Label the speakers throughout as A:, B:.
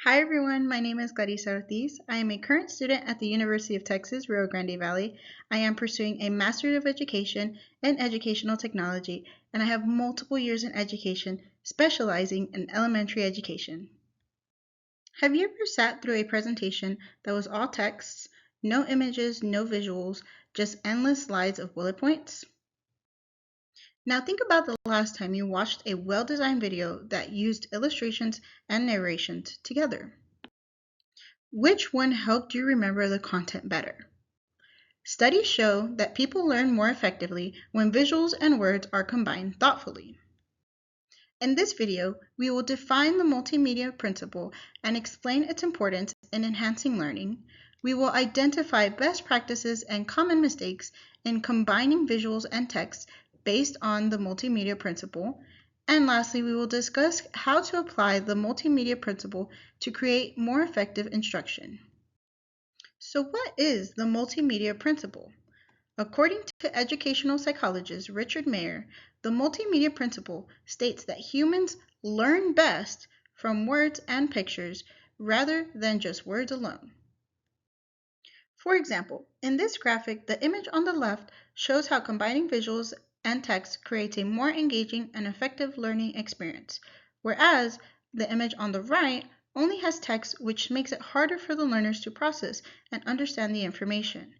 A: Hi everyone, my name is Clarissa Ortiz. I am a current student at the University of Texas, Rio Grande Valley. I am pursuing a Master's of Education in Educational Technology, and I have multiple years in education, specializing in elementary education. Have you ever sat through a presentation that was all texts, no images, no visuals, just endless slides of bullet points? Now think about the last time you watched a well-designed video that used illustrations and narrations together. Which one helped you remember the content better? Studies show that people learn more effectively when visuals and words are combined thoughtfully. In this video, we will define the multimedia principle and explain its importance in enhancing learning. We will identify best practices and common mistakes in combining visuals and text based on the multimedia principle. And lastly, we will discuss how to apply the multimedia principle to create more effective instruction. So what is the multimedia principle? According to educational psychologist Richard Mayer, the multimedia principle states that humans learn best from words and pictures rather than just words alone. For example, in this graphic, the image on the left shows how combining visuals and text creates a more engaging and effective learning experience, whereas the image on the right only has text, which makes it harder for the learners to process and understand the information.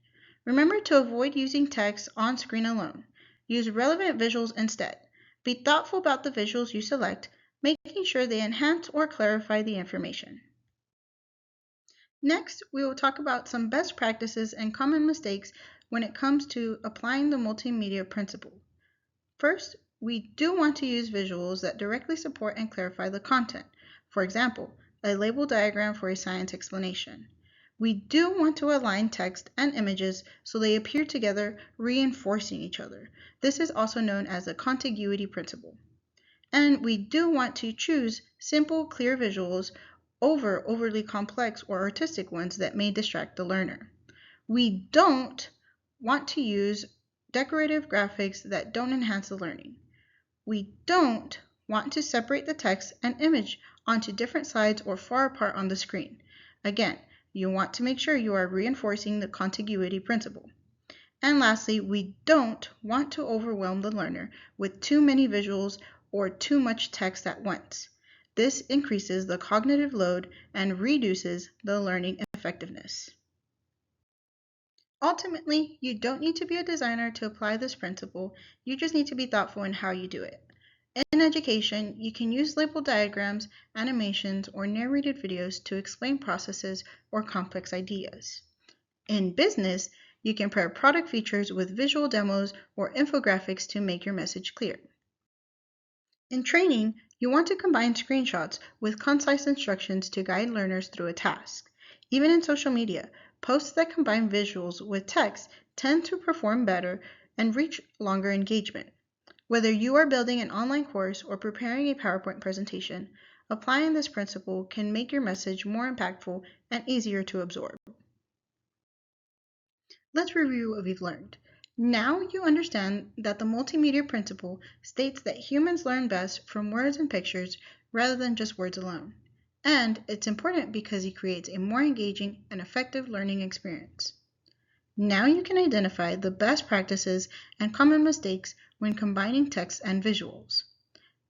A: Remember to avoid using text on screen alone. Use relevant visuals instead. Be thoughtful about the visuals you select, making sure they enhance or clarify the information. Next, we will talk about some best practices and common mistakes when it comes to applying the multimedia principle. First, we do want to use visuals that directly support and clarify the content. For example, a label diagram for a science explanation. We do want to align text and images so they appear together, reinforcing each other. This is also known as the contiguity principle. And we do want to choose simple, clear visuals over overly complex or artistic ones that may distract the learner. We don't want to use decorative graphics that don't enhance the learning. We don't want to separate the text and image onto different slides or far apart on the screen. Again, you want to make sure you are reinforcing the contiguity principle. And lastly, we don't want to overwhelm the learner with too many visuals or too much text at once. This increases the cognitive load and reduces the learning effectiveness. Ultimately, you don't need to be a designer to apply this principle, you just need to be thoughtful in how you do it. In education, you can use label diagrams, animations, or narrated videos to explain processes or complex ideas. In business, you can pair product features with visual demos or infographics to make your message clear. In training, you want to combine screenshots with concise instructions to guide learners through a task. Even in social media, posts that combine visuals with text tend to perform better and reach longer engagement. Whether you are building an online course or preparing a PowerPoint presentation, applying this principle can make your message more impactful and easier to absorb. Let's review what we've learned. Now you understand that the multimedia principle states that humans learn best from words and pictures rather than just words alone. And it's important because it creates a more engaging and effective learning experience. Now you can identify the best practices and common mistakes when combining text and visuals.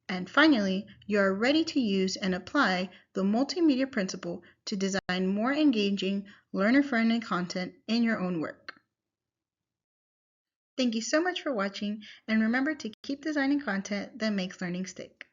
A: And finally, you are ready to use and apply the multimedia principle to design more engaging, learner-friendly content in your own work. Thank you so much for watching, and remember to keep designing content that makes learning stick.